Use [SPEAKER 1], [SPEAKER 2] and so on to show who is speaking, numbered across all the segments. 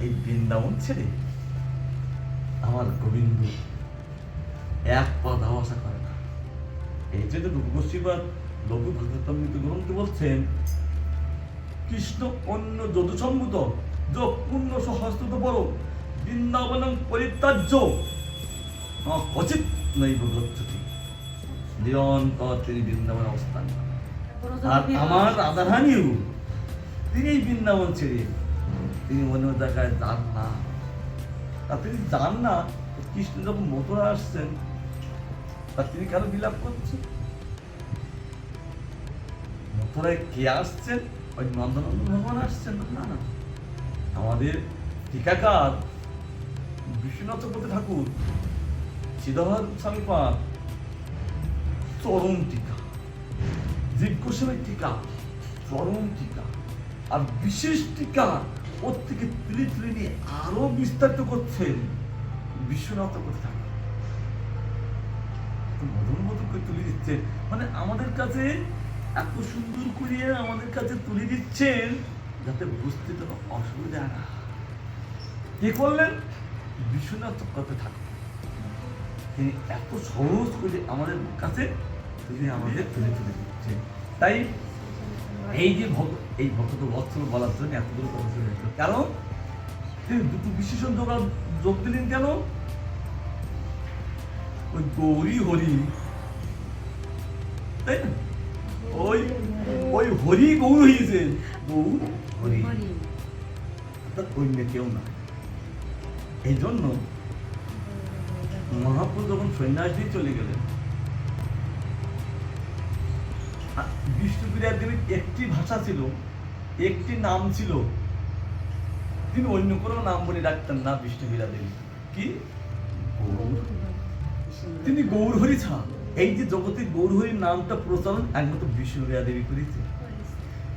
[SPEAKER 1] এই বৃন্দাবন ছেড়ে আমার গোবিন্দ এক পা যাওয়া আসা করে না। এই যে রূপগোস্বীবাদ লঘু ভাগবতামৃত গ্রন্থ বলছেন, কৃষ্ণ অন্য যদুসম্মুত যোগ পূর্ণ সহস্রত বড় বৃন্দাবনং পরিত্যাজ্য ক্বচিৎ নৈব গচ্ছতি। নিরন্তর তিনি বৃন্দাবনে অবস্থান। আর আমার রাধারানীও তিনি এই বৃন্দাবন ছেড়ে তিনি অন্য জায়গায় যান না। তা তিনি যান না, কৃষ্ণ যখন মথুরা আসছেন তা তিনি কেন বিলাপ করছেন? মথুরায় কে আসছেন? ওই নন্দনন্দন ভগবান আসছেন না? না, আমাদের টিকাকার বিশ্বনাথ চক্রবর্তী ঠাকুর শ্রীধর স্বামীপাদ চরম টিকা, জীব গোস্বামীর টিকা চরম টিকা, আর বিশেষ টিকা ওর থেকে তুলে তুলে নিয়ে আরো বিস্তারিত করছেন বিশ্বনাথ চক্রবর্তী ঠাকুর। মধুর মধুর করে তুলে দিচ্ছেন, মানে আমাদের কাছে এত সুন্দর করে আমাদের কাছে তুলে দিচ্ছেন যাতে বুঝতে কোনো অসুবিধা না। কে করলেন? বিশ্বনাথ চক্রবর্তী ঠাকুর। তিনি এত সহজ করে আমাদের কাছে তিনি আমাদের তুলে তুলে দিচ্ছেন। তাই এই যে এই ভক্ত বৎসল বলার জন্য এতগুলো কথা শুনে কারণ তিনি দুটো বিশেষণ যোগ দিলেন কেন? ওই গৌরী হরি, তাই না? ওই ওই হরি গৌর হয়েছে, গৌর হরি, অর্থাৎ অন্য কেউ না। এই জন্য মহাপ্রভু যখন সন্ন্যাস দিয়ে চলে গেলেন, বিষ্ণুপ্রিয়া দেবীর একটি ভাষা ছিল, একটি নাম ছিল, তিনি অন্য কোনো নাম বলে ডাকতেন না বিষ্ণুপ্রিয়া দেবী। কি? গৌর। তিনি গৌর হরি ছাড়া এই যে জগতে গৌর হরির নামটা প্রচলন একমাত্র বিষ্ণুপ্রিয়া দেবী করেছে।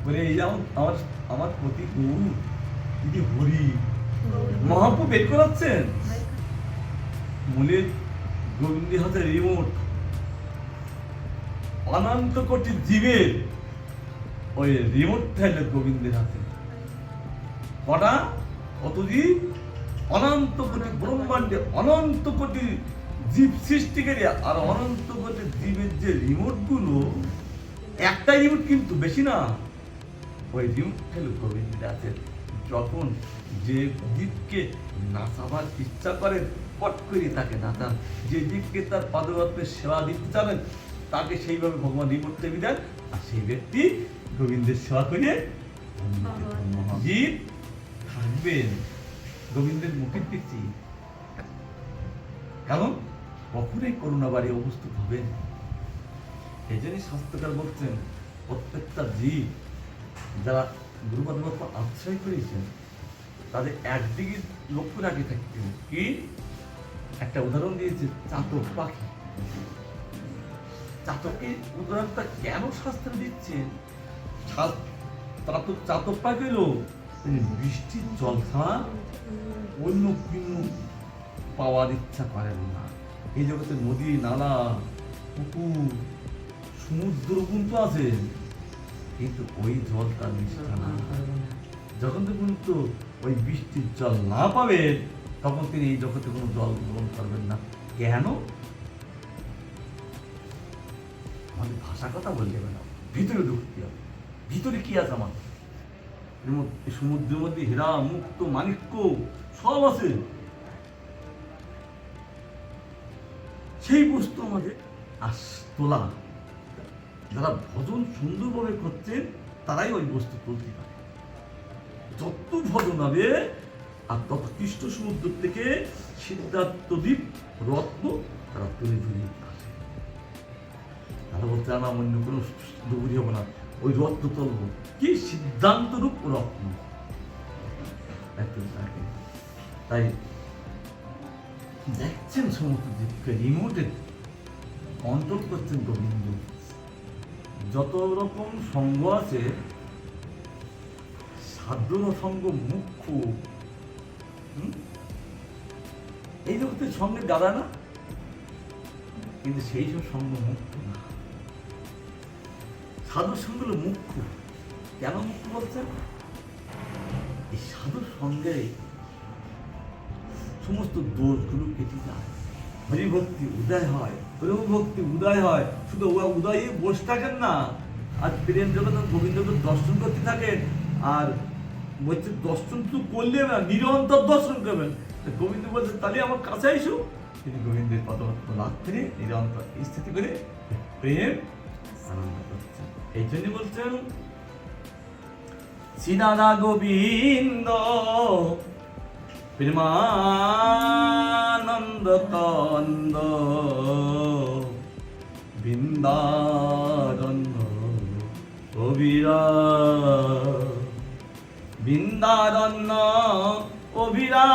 [SPEAKER 1] বলে এই আমার আমার প্রতি গৌর, তিনি হরি। মহাপ্রভু বের করাচ্ছেন মূলের গোবিন্দের হাতে রিমোট, অনন্ত কোটি জীবের ওই রিমোটটা হলো গোবিন্দের হাতে। কটা? কত জীব? অনন্ত কোটি ব্রহ্মাণ্ডে অনন্ত কোটি জীব সৃষ্টিকারী, আর অনন্ত কোটি জীবের যে রিমোট গুলো, একটাই রিমোট কিন্তু, বেশি না। ওই রিমোট হলো গোবিন্দের হাতে। যখন যে জীবকে নাচাবার ইচ্ছা করেন পট করে তাকে নাচান, যে জীবকে তার পাদপদ্মের সেবা দিতে চাবেন তাকে সেইভাবে ভগবান রিমোট টেপে দেন, আর সেই ব্যক্তি গোবিন্দের সেবা করে জীব থাকবেন গোবিন্দের মুখের দিচ্ছি। কারণ কখনোই করুণা বাড়ি উপস্থিত হবেন। এই জন্যই শাস্ত্রকার বলছেন প্রত্যেকটা জীব যারা গুরুপাদ আশ্রয় করেছেন তাদের একদিকে লক্ষ্য রাখে থাকতেন। কি? একটা উদাহরণ দিয়েছে চাতক পাখি। চাতকের উদাহরণটা কেন শাস্ত্রে দিচ্ছেন? চাতক পাখি হলো তিনি বৃষ্টির জল ছাড়া অন্য কিছু পাওয়ার ইচ্ছা করেন না। এই জগতে নদী, নালা, পুকুর, সমুদ্র কিন্তু আছে, কিন্তু ওই জল তার মিশা না। যখন পর্যন্ত ওই বৃষ্টির জল না পাবেন তখন তিনি এই জগতে কোনো জল গ্রহণ করবেন না। কেন? আমাদের ভাষা কথা বলতে হবে না, ভিতরে ঢুকতে হবে। ভিতরে কি আছে আমার? সমুদ্রের মধ্যে হীরা, মুক্ত, মাণিক্য সব আছে। সেই বস্তু আমাদের তোলা। যারা ভজন সুন্দরভাবে করছেন তারাই ওই বস্তু তুলতে পারে। যত ভজন হবে আর তত কৃষ্ণ সমুদ্র থেকে সিদ্ধার্থ দ্বীপ রত্ন তারা তুলে তুলে আসে। তারা বলতে না অন্য কোনো ডুবুরি হবো না, ওই রত্ন তুলব। কি? সিদ্ধান্ত রূপ রত্ন। তাই দেখছেন সমস্ত দ্বীপকে রিমোটে কন্ট্রোল করছেন গোবিন্দ। যত রকম সঙ্গ আছে সাধ্য সঙ্গ মুখ্য, এই জগতে সঙ্গে দাদা না, কিন্তু সেই সব সঙ্গ মুখ্য না। সাধুর সঙ্গ হলো মুখ্য। কেন মুখ্য বলছেন? এই সাধুর সঙ্গে সমস্ত দোষগুলো কেটে যায়, হরিভক্তি উদয় হয়, প্রেম ভক্তি উদয় হয়। শুধু উদয়ে বসে থাকেন না, আর প্রেম জগৎ গোবিন্দকে দর্শন করতে থাকেন। আর বলছে দর্শন তো করলে না, নিরন্তর দর্শন করবেন। গোবিন্দ বলছে তাহলে আমার কাছে এসো। তিনি গোবিন্দের পদপদ্ম লাভ করে নিরন্তর স্থিতি করে প্রেম আনন্দ করছেন। এই জন্য বলছেন শ্রীদাদা গোবিন্দ প্রেমানন্দ কন্দ বৃন্দারণ্য অবিরা, বৃন্দারণ্য অবিরা,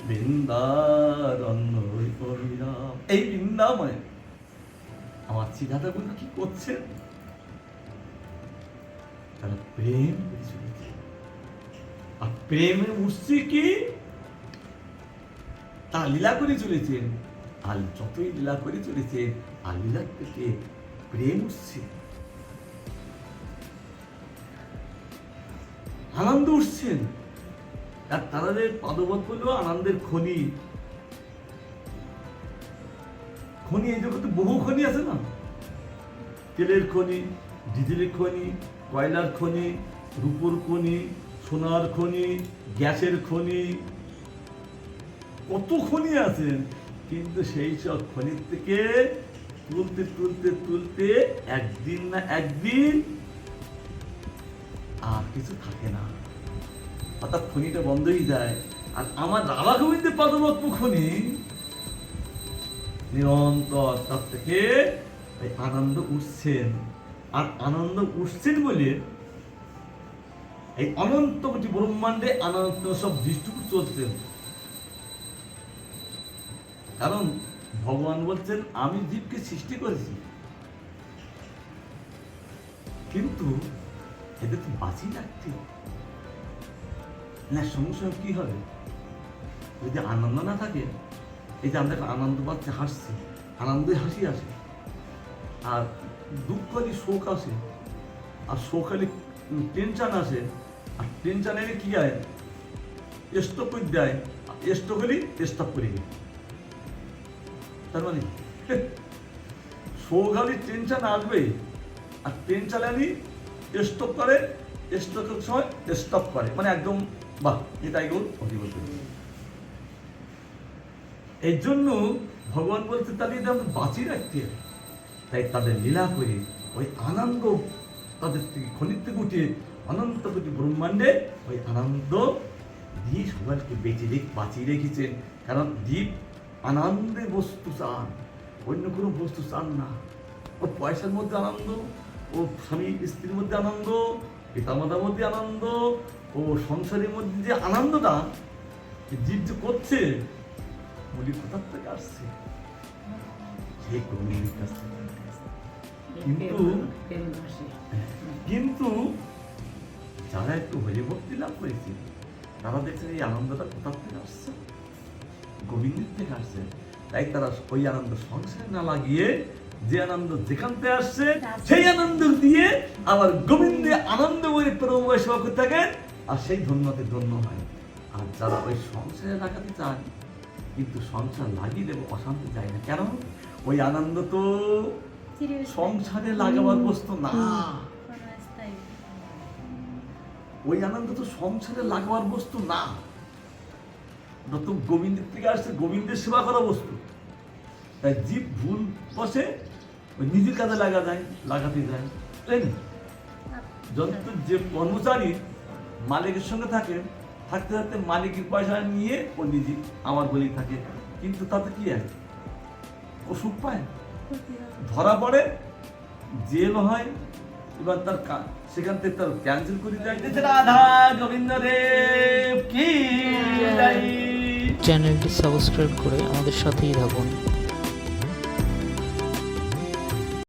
[SPEAKER 1] বৃন্দারণ্য অবিরা। এই বৃন্দাবনে আমার শ্রীদাদা বন্ধু কি করছেন? তারা প্রেম করে চলেছে। আর প্রেমের উৎস কি? তারা লীলা করে চলেছেন। আর যতই লীলা করে চলেছেন, আর লীলা থেকে প্রেম উঠছে, আনন্দ উঠছেন। আর তাদের পদবত হলো আনন্দের খনি। খনি এই জগতে বহু খনি আছে না, তেলের খনি, ডিজেলের খনি, কয়লার খনি, রূপোর খনি, সোনার খনি, গ্যাসের খনি, কত খনি আছে। কিন্তু সেই সব খনির থেকে তুলতে তুলতে তুলতে একদিন না একদিন আর কিছু থাকে না, অর্থাৎ খনিটা বন্ধ হয়ে যায়। আর আমার রাধা গোবিন্দের পদপদ্ম খনি নিরন্তর তার থেকে আনন্দ উঠছেন। আর আনন্দ উঠছেন বলে এই অনন্ত কোটি ব্রহ্মাণ্ডে আনন্দ সব দৃষ্টিকোণ চলছেন। কারণ ভগবান বলছেন আমি জীবকে সৃষ্টি করেছি, কিন্তু এদের তো বাঁচিয়ে রাখতে না। সঙ্গে সঙ্গে কি হবে যদি আনন্দ না থাকে? এই যে আমরা আনন্দ পাচ্ছি, হাসছি, আনন্দে হাসি আসে। আর দুঃখ হলে শোক আসে, আর শোক হলে টেনশন আসে। আর টেনশন এলে কি হয়? স্টপ করে দেয়, স্টপ হলে স্টপ করে দেয়। তার মানে শোক হলে টেনশন আসবে, আর টেনশন হলে স্টপ করে, স্টপের সময় স্টপ করে, মানে একদম বাহ এটাই গোল অধিবত। এই জন্য ভগবান বলছে তাহলে এটা আমরা বাঁচিয়ে রাখতে হবে। তাই তাদের লীলা করে ওই আনন্দ তাদের থেকে খনির থেকে উঠে অনন্ত কোটি ব্রহ্মাণ্ডে ওই আনন্দ দিয়ে সবাইকে বাঁচিয়ে রেখেছেন। কারণ জীব আনন্দে বস্তু চান, অন্য কোনো বস্তু চান না। ও পয়সার মধ্যে আনন্দ, ও স্বামী স্ত্রীর মধ্যে আনন্দ, পিতামাতার মধ্যে আনন্দ, ও সংসারের মধ্যে যে আনন্দটা জীব যে করছে, বলি কোথার থেকে আসছে? সেই গোবিন্দের কাছ থেকে। কিন্তু যারা একটু হরিভক্তি লাভ করেছে, তারা দেখছেন এই আনন্দটা কোথার থেকে আসছে? গোবিন্দের থেকে আসছে। তাই তারা ওই আনন্দ সংসারে না লাগিয়ে যে আনন্দ যেখান থেকে আসছে সেই আনন্দ দিয়ে আবার গোবিন্দে আনন্দ করে প্রভু সেবা করতে থাকেন, আর সেই ধন্যতে ধন্য হয়। আর যারা ওই সংসারে লাগাতে চান, কিন্তু সংসার লাগিয়ে দেবো অশান্তি যায় না। কেন? ওই আনন্দ তো সংসারে লাগাবার বস্তু না। ওই আনন্দ তো সংসারে লাগাবার বস্তু না, তো গোবিন্দের থেকে আসছে, গোবিন্দের সেবা করা বস্তু। তাই জীব ভুল বসে ওই নিজের কাজে লাগাতে যায়, তাই না? যত যে কর্মচারী মালিকের সঙ্গে থাকে, থাকতে থাকতে মালিকের পয়সা নিয়ে ও নিজে আমার বলি থাকে, কিন্তু তাতে কি আছে? ও সুখ পায়, ধরা পড়ে, জেল হয়, এবার তার সেখান থেকে তার ক্যান্সেল করে দেয়। রাধা গোবিন্দ দেব কি।
[SPEAKER 2] চ্যানেলটি সাবস্ক্রাইব করে আমাদের সাথেই থাকুন।